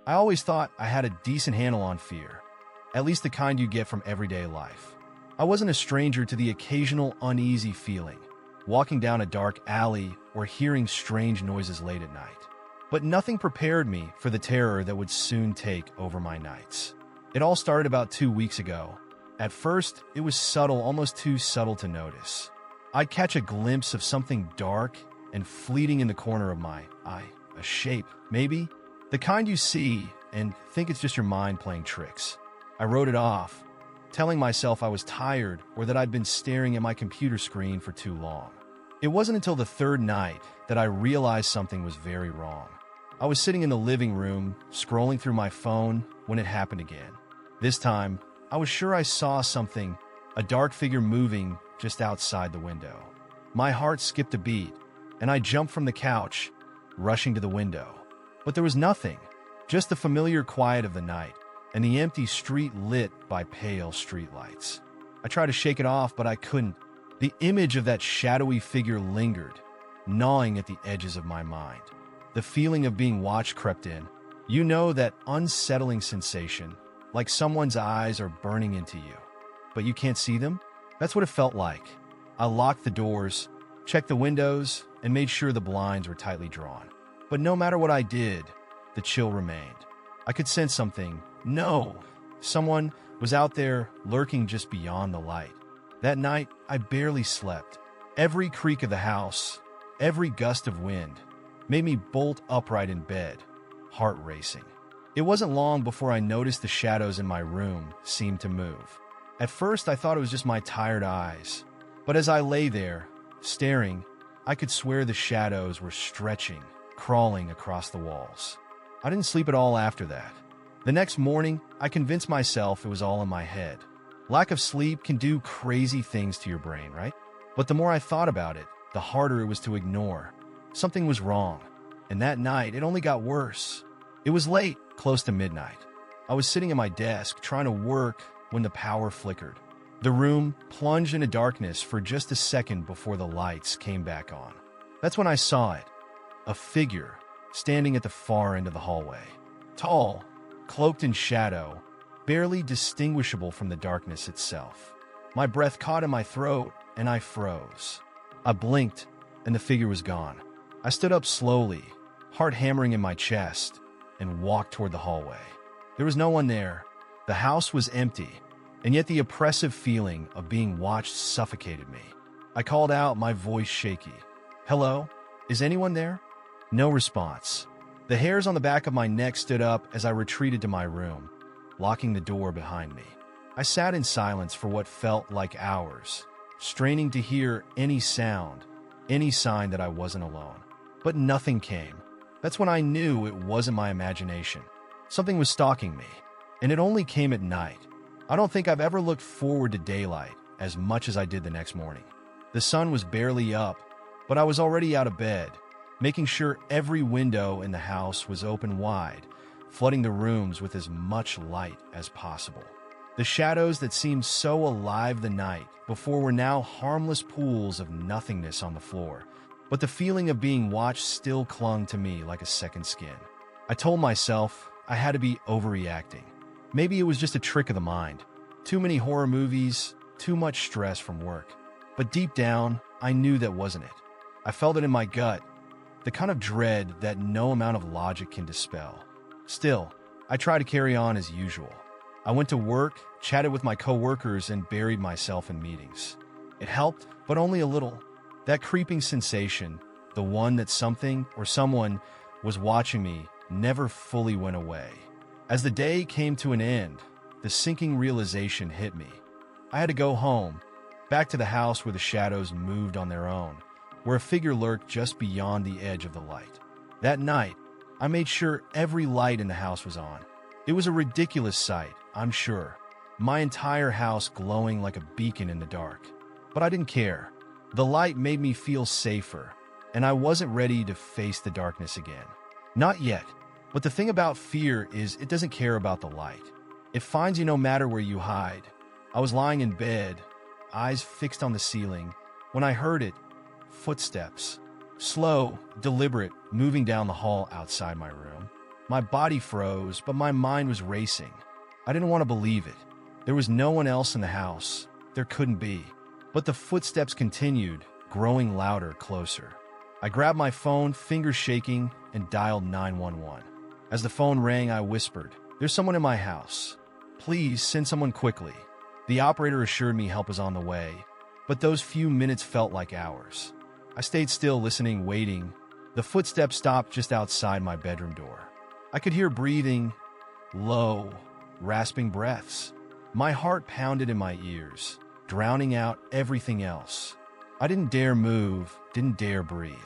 I always thought I had a decent handle on fear, at least the kind you get from everyday life. I wasn't a stranger to the occasional uneasy feeling, walking down a dark alley or hearing strange noises late at night. But nothing prepared me for the terror that would soon take over my nights. It all started about 2 weeks ago. At first, it was subtle, almost too subtle to notice. I'd catch a glimpse of something dark and fleeting in the corner of my eye, a shape, maybe, the kind you see and think it's just your mind playing tricks. I wrote it off, telling myself I was tired or that I'd been staring at my computer screen for too long. It wasn't until the third night that I realized something was very wrong. I was sitting in the living room, scrolling through my phone, when it happened again. This time, I was sure I saw something, a dark figure moving just outside the window. My heart skipped a beat, and I jumped from the couch, rushing to the window. But there was nothing, just the familiar quiet of the night, and the empty street lit by pale streetlights. I tried to shake it off, but I couldn't. The image of that shadowy figure lingered, gnawing at the edges of my mind. The feeling of being watched crept in. You know, that unsettling sensation, like someone's eyes are burning into you, but you can't see them? That's what it felt like. I locked the doors, checked the windows, and made sure the blinds were tightly drawn. But no matter what I did, the chill remained. I could sense something. No, someone was out there lurking just beyond the light. That night, I barely slept. Every creak of the house, every gust of wind, made me bolt upright in bed, heart racing. It wasn't long before I noticed the shadows in my room seemed to move. At first, I thought it was just my tired eyes, but as I lay there, staring, I could swear the shadows were stretching, crawling across the walls. I didn't sleep at all after that. The next morning, I convinced myself it was all in my head. Lack of sleep can do crazy things to your brain, right? But the more I thought about it, the harder it was to ignore. Something was wrong, and that night it only got worse. It was late, close to midnight. I was sitting at my desk trying to work when the power flickered. The room plunged into darkness for just a second before the lights came back on. That's when I saw it, a figure standing at the far end of the hallway. Tall, cloaked in shadow, barely distinguishable from the darkness itself. My breath caught in my throat, and I froze. I blinked, and the figure was gone. I stood up slowly, heart hammering in my chest, and walked toward the hallway. There was no one there. The house was empty, and yet the oppressive feeling of being watched suffocated me. I called out, my voice shaky. "Hello? Is anyone there?" No response. The hairs on the back of my neck stood up as I retreated to my room, locking the door behind me. I sat in silence for what felt like hours, straining to hear any sound, any sign that I wasn't alone. But nothing came. That's when I knew it wasn't my imagination. Something was stalking me, and it only came at night. I don't think I've ever looked forward to daylight as much as I did the next morning. The sun was barely up, but I was already out of bed, making sure every window in the house was open wide, flooding the rooms with as much light as possible. The shadows that seemed so alive the night before were now harmless pools of nothingness on the floor, but the feeling of being watched still clung to me like a second skin. I told myself I had to be overreacting. Maybe it was just a trick of the mind. Too many horror movies, too much stress from work. But deep down, I knew that wasn't it. I felt it in my gut, the kind of dread that no amount of logic can dispel. Still, I tried to carry on as usual. I went to work, chatted with my coworkers, and buried myself in meetings. It helped, but only a little. That creeping sensation, the one that something or someone was watching me, never fully went away. As the day came to an end, the sinking realization hit me. I had to go home, back to the house where the shadows moved on their own, where a figure lurked just beyond the edge of the light. That night, I made sure every light in the house was on. It was a ridiculous sight, I'm sure. My entire house glowing like a beacon in the dark. But I didn't care. The light made me feel safer, and I wasn't ready to face the darkness again. Not yet. But the thing about fear is it doesn't care about the light. It finds you no matter where you hide. I was lying in bed, eyes fixed on the ceiling, when I heard it. Footsteps. Slow, deliberate, moving down the hall outside my room. My body froze, but my mind was racing. I didn't want to believe it. There was no one else in the house. There couldn't be. But the footsteps continued, growing louder, closer. I grabbed my phone, fingers shaking, and dialed 911. As the phone rang, I whispered, "There's someone in my house. Please send someone quickly." The operator assured me help was on the way, but those few minutes felt like hours. I stayed still, listening, waiting. The footsteps stopped just outside my bedroom door. I could hear breathing, low, rasping breaths. My heart pounded in my ears, drowning out everything else. I didn't dare move, didn't dare breathe.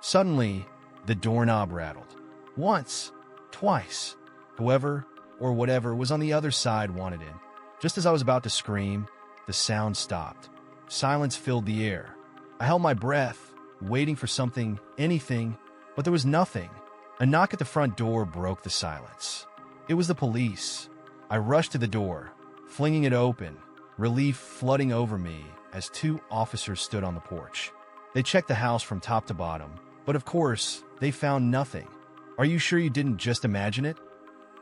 Suddenly, the doorknob rattled. Once, twice. Whoever or whatever was on the other side wanted in. Just as I was about to scream, the sound stopped. Silence filled the air. I held my breath, waiting for something, anything, but there was nothing. A knock at the front door broke the silence. It was the police. I rushed to the door, flinging it open, relief flooding over me as two officers stood on the porch. They checked the house from top to bottom, but of course, they found nothing. "Are you sure you didn't just imagine it?"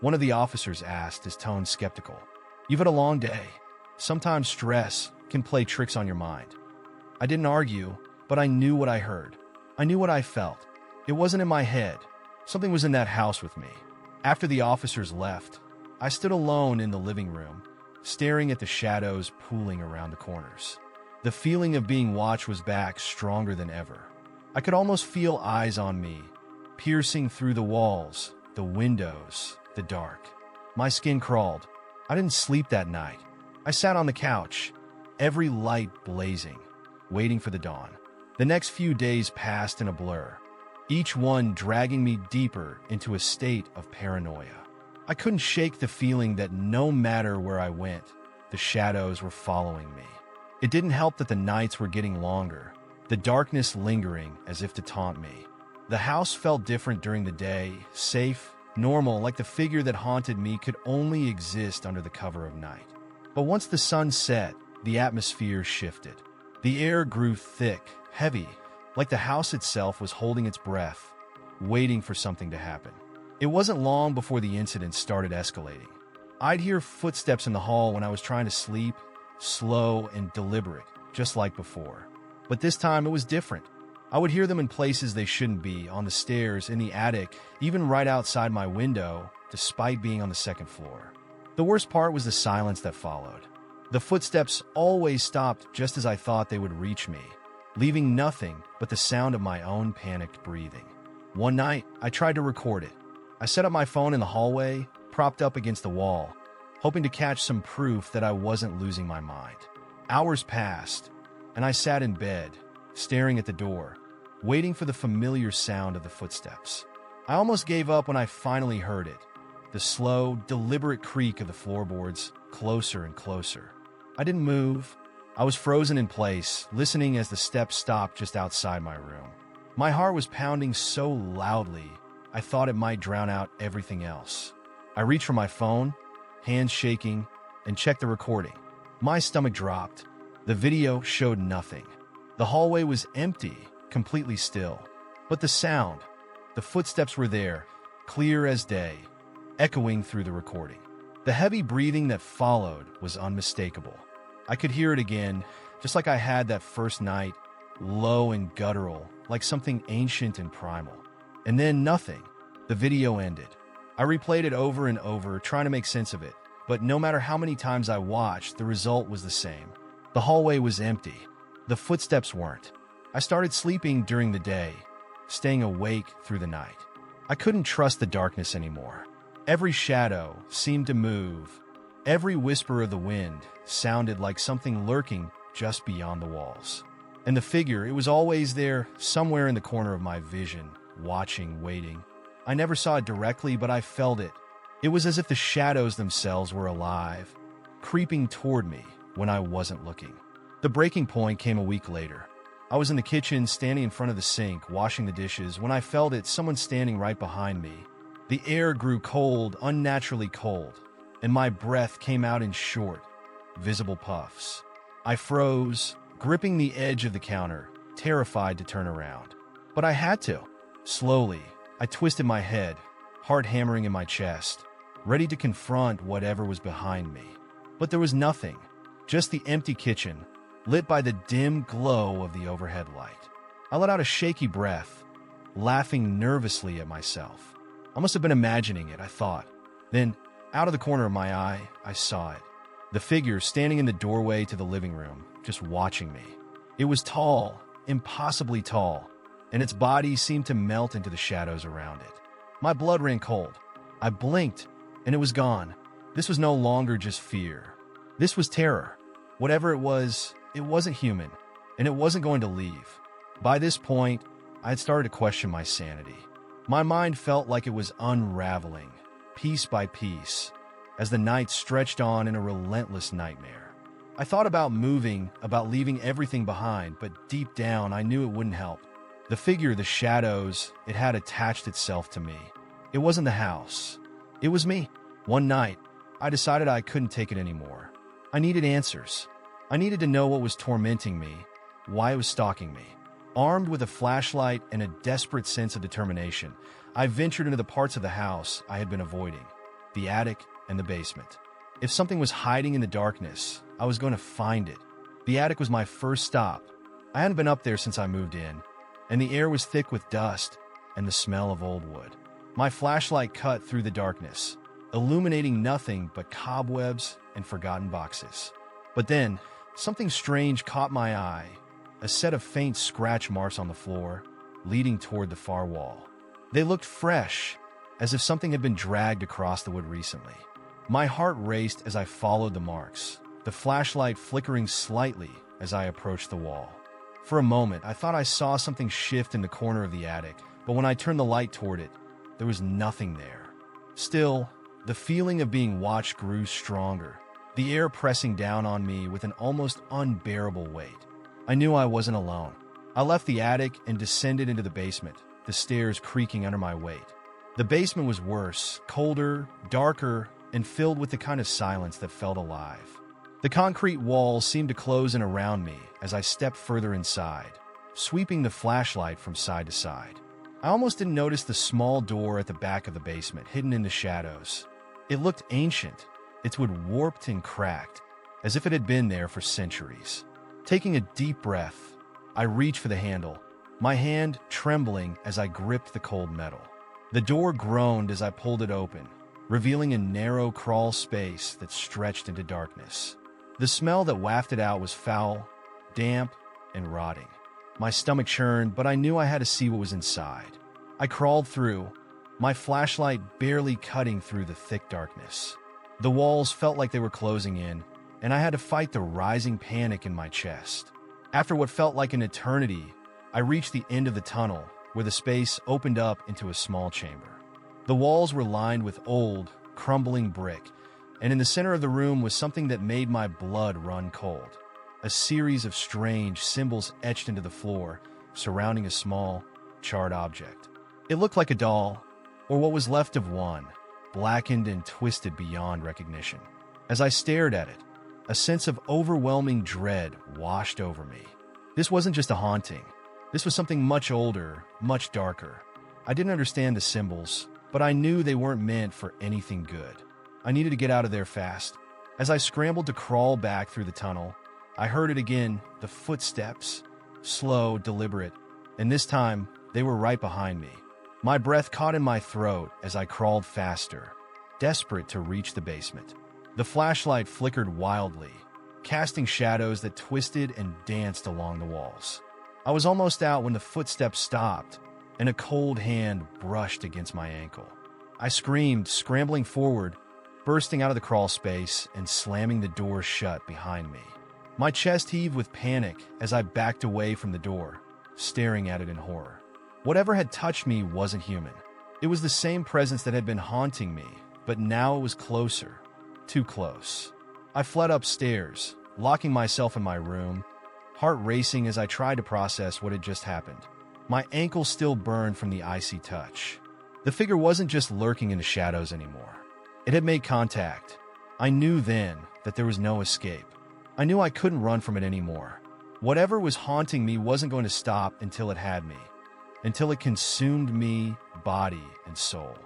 one of the officers asked, his tone skeptical. "You've had a long day. Sometimes stress can play tricks on your mind." I didn't argue, but I knew what I heard. I knew what I felt. It wasn't in my head. Something was in that house with me. After the officers left, I stood alone in the living room, staring at the shadows pooling around the corners. The feeling of being watched was back, stronger than ever. I could almost feel eyes on me, piercing through the walls, the windows, the dark. My skin crawled. I didn't sleep that night. I sat on the couch, every light blazing, waiting for the dawn. The next few days passed in a blur, each one dragging me deeper into a state of paranoia. I couldn't shake the feeling that no matter where I went, the shadows were following me. It didn't help that the nights were getting longer, the darkness lingering as if to taunt me. The house felt different during the day, safe, normal, like the figure that haunted me could only exist under the cover of night. But once the sun set, the atmosphere shifted. The air grew thick, heavy, like the house itself was holding its breath, waiting for something to happen. It wasn't long before the incident started escalating. I'd hear footsteps in the hall when I was trying to sleep, slow and deliberate, just like before. But this time it was different. I would hear them in places they shouldn't be, on the stairs, in the attic, even right outside my window, despite being on the second floor. The worst part was the silence that followed. The footsteps always stopped just as I thought they would reach me, leaving nothing but the sound of my own panicked breathing. One night, I tried to record it. I set up my phone in the hallway, propped up against the wall, hoping to catch some proof that I wasn't losing my mind. Hours passed, and I sat in bed, staring at the door, waiting for the familiar sound of the footsteps. I almost gave up when I finally heard it, the slow, deliberate creak of the floorboards, closer and closer. I didn't move. I was frozen in place, listening as the steps stopped just outside my room. My heart was pounding so loudly, I thought it might drown out everything else. I reached for my phone, hands shaking, and checked the recording. My stomach dropped. The video showed nothing. The hallway was empty, completely still. But the sound, the footsteps were there, clear as day, echoing through the recording. The heavy breathing that followed was unmistakable. I could hear it again, just like I had that first night, low and guttural, like something ancient and primal. And then nothing. The video ended. I replayed it over and over, trying to make sense of it, but no matter how many times I watched, the result was the same. The hallway was empty. The footsteps weren't. I started sleeping during the day, staying awake through the night. I couldn't trust the darkness anymore. Every shadow seemed to move. Every whisper of the wind sounded like something lurking just beyond the walls. And the figure, it was always there, somewhere in the corner of my vision, watching, waiting. I never saw it directly, but I felt it. It was as if the shadows themselves were alive, creeping toward me when I wasn't looking. The breaking point came a week later. I was in the kitchen, standing in front of the sink, washing the dishes, when I felt it, someone standing right behind me. The air grew cold, unnaturally cold, and my breath came out in short, visible puffs. I froze, gripping the edge of the counter, terrified to turn around. But I had to. Slowly, I twisted my head, heart hammering in my chest, ready to confront whatever was behind me. But there was nothing, just the empty kitchen, lit by the dim glow of the overhead light. I let out a shaky breath, laughing nervously at myself. I must have been imagining it, I thought. Then, out of the corner of my eye, I saw it. The figure standing in the doorway to the living room, just watching me. It was tall, impossibly tall, and its body seemed to melt into the shadows around it. My blood ran cold. I blinked, and it was gone. This was no longer just fear. This was terror. Whatever it wasn't human, and it wasn't going to leave. By this point, I had started to question my sanity. My mind felt like it was unraveling, piece by piece, as the night stretched on in a relentless nightmare. I thought about moving, about leaving everything behind, but deep down I knew it wouldn't help. The figure, the shadows, it had attached itself to me. It wasn't the house. It was me. One night, I decided I couldn't take it anymore. I needed answers. I needed to know what was tormenting me, why it was stalking me. Armed with a flashlight and a desperate sense of determination, I ventured into the parts of the house I had been avoiding, the attic and the basement. If something was hiding in the darkness, I was going to find it. The attic was my first stop. I hadn't been up there since I moved in, and the air was thick with dust and the smell of old wood. My flashlight cut through the darkness, illuminating nothing but cobwebs and forgotten boxes. But then, something strange caught my eye, a set of faint scratch marks on the floor, leading toward the far wall. They looked fresh, as if something had been dragged across the wood recently. My heart raced as I followed the marks, the flashlight flickering slightly as I approached the wall. For a moment, I thought I saw something shift in the corner of the attic, but when I turned the light toward it, there was nothing there. Still, the feeling of being watched grew stronger, the air pressing down on me with an almost unbearable weight. I knew I wasn't alone. I left the attic and descended into the basement, the stairs creaking under my weight. The basement was worse, colder, darker, and filled with the kind of silence that felt alive. The concrete walls seemed to close in around me as I stepped further inside, sweeping the flashlight from side to side. I almost didn't notice the small door at the back of the basement, hidden in the shadows. It looked ancient, its wood warped and cracked, as if it had been there for centuries. Taking a deep breath, I reached for the handle, my hand trembling as I gripped the cold metal. The door groaned as I pulled it open, revealing a narrow crawl space that stretched into darkness. The smell that wafted out was foul, damp, and rotting. My stomach churned, but I knew I had to see what was inside. I crawled through, my flashlight barely cutting through the thick darkness. The walls felt like they were closing in, and I had to fight the rising panic in my chest. After what felt like an eternity, I reached the end of the tunnel, where the space opened up into a small chamber. The walls were lined with old, crumbling brick, and in the center of the room was something that made my blood run cold. A series of strange symbols etched into the floor, surrounding a small, charred object. It looked like a doll, or what was left of one, blackened and twisted beyond recognition. As I stared at it, a sense of overwhelming dread washed over me. This wasn't just a haunting. This was something much older, much darker. I didn't understand the symbols, but I knew they weren't meant for anything good. I needed to get out of there fast. As I scrambled to crawl back through the tunnel, I heard it again, the footsteps, slow, deliberate, and this time they were right behind me. My breath caught in my throat as I crawled faster, desperate to reach the basement. The flashlight flickered wildly, casting shadows that twisted and danced along the walls. I was almost out when the footsteps stopped, and a cold hand brushed against my ankle. I screamed, scrambling forward, bursting out of the crawl space and slamming the door shut behind me. My chest heaved with panic as I backed away from the door, staring at it in horror. Whatever had touched me wasn't human. It was the same presence that had been haunting me, but now it was closer, too close. I fled upstairs, locking myself in my room, heart racing as I tried to process what had just happened. My ankle still burned from the icy touch. The figure wasn't just lurking in the shadows anymore. It had made contact. I knew then that there was no escape. I knew I couldn't run from it anymore. Whatever was haunting me wasn't going to stop until it had me, until it consumed me, body and soul.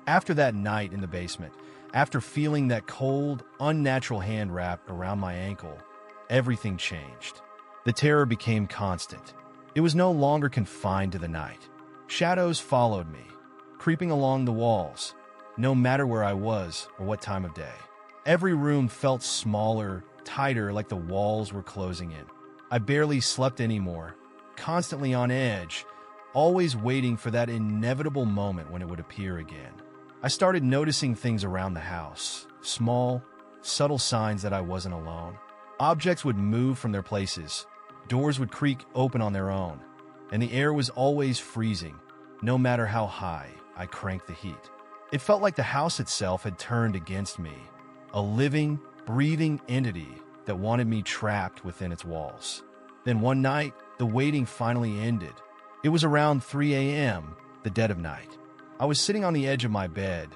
After that night in the basement, after feeling that cold, unnatural hand wrapped around my ankle, everything changed. The terror became constant. It was no longer confined to the night. Shadows followed me, creeping along the walls, no matter where I was or what time of day. Every room felt smaller, tighter, like the walls were closing in. I barely slept anymore, constantly on edge, always waiting for that inevitable moment when it would appear again. I started noticing things around the house, small, subtle signs that I wasn't alone. Objects would move from their places, doors would creak open on their own, and the air was always freezing, no matter how high I cranked the heat. It felt like the house itself had turned against me, a living, breathing entity that wanted me trapped within its walls. Then one night, the waiting finally ended. It was around 3 a.m., the dead of night. I was sitting on the edge of my bed,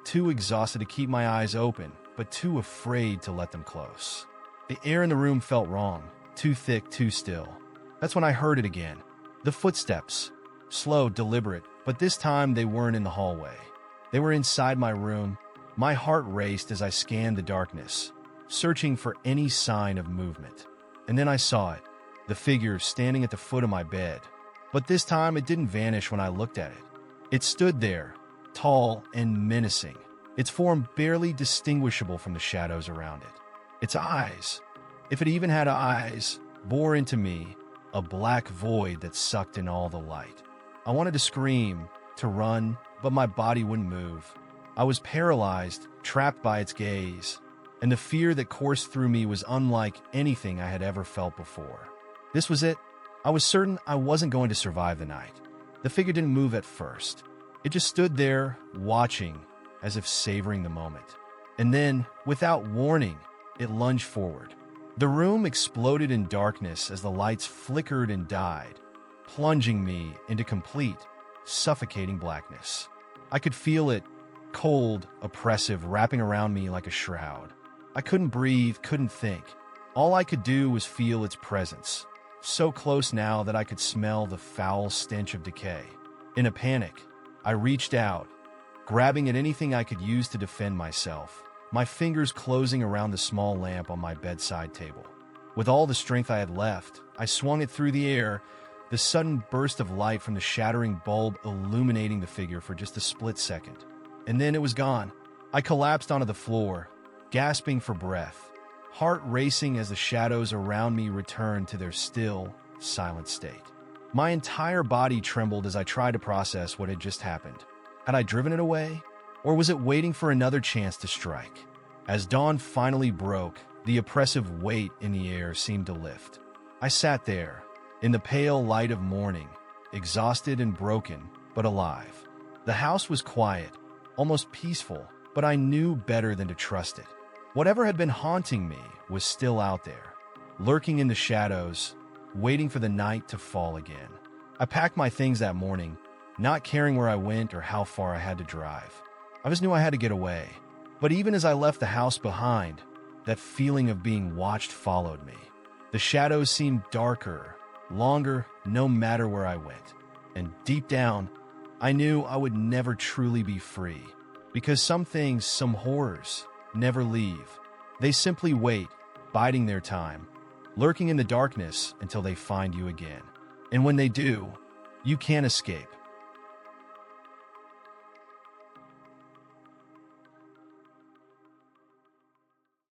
too exhausted to keep my eyes open, but too afraid to let them close. The air in the room felt wrong, too thick, too still. That's when I heard it again. The footsteps, slow, deliberate, but this time they weren't in the hallway. They were inside my room. My heart raced as I scanned the darkness, searching for any sign of movement. And then I saw it, the figure standing at the foot of my bed. But this time it didn't vanish when I looked at it. It stood there, tall and menacing, its form barely distinguishable from the shadows around it. Its eyes, if it even had eyes, bore into me, a black void that sucked in all the light. I wanted to scream, to run, but my body wouldn't move. I was paralyzed, trapped by its gaze, and the fear that coursed through me was unlike anything I had ever felt before. This was it. I was certain I wasn't going to survive the night. The figure didn't move at first. It just stood there, watching, as if savoring the moment. And then, without warning, it lunged forward. The room exploded in darkness as the lights flickered and died, plunging me into complete, suffocating blackness. I could feel it, cold, oppressive, wrapping around me like a shroud. I couldn't breathe, couldn't think. All I could do was feel its presence, so close now that I could smell the foul stench of decay. In a panic, I reached out, grabbing at anything I could use to defend myself, my fingers closing around the small lamp on my bedside table. With all the strength I had left, I swung it through the air, the sudden burst of light from the shattering bulb illuminating the figure for just a split second. And then it was gone. I collapsed onto the floor, gasping for breath, heart racing as the shadows around me returned to their still, silent state. My entire body trembled as I tried to process what had just happened. Had I driven it away? Or was it waiting for another chance to strike? As dawn finally broke, the oppressive weight in the air seemed to lift. I sat there, in the pale light of morning, exhausted and broken, but alive. The house was quiet, almost peaceful, but I knew better than to trust it. Whatever had been haunting me was still out there, lurking in the shadows, waiting for the night to fall again. I packed my things that morning, not caring where I went or how far I had to drive. I just knew I had to get away. But even as I left the house behind, that feeling of being watched followed me. The shadows seemed darker, longer, no matter where I went. And deep down, I knew I would never truly be free. Because some things, some horrors, never leave. They simply wait, biding their time, lurking in the darkness until they find you again. And when they do, you can't escape.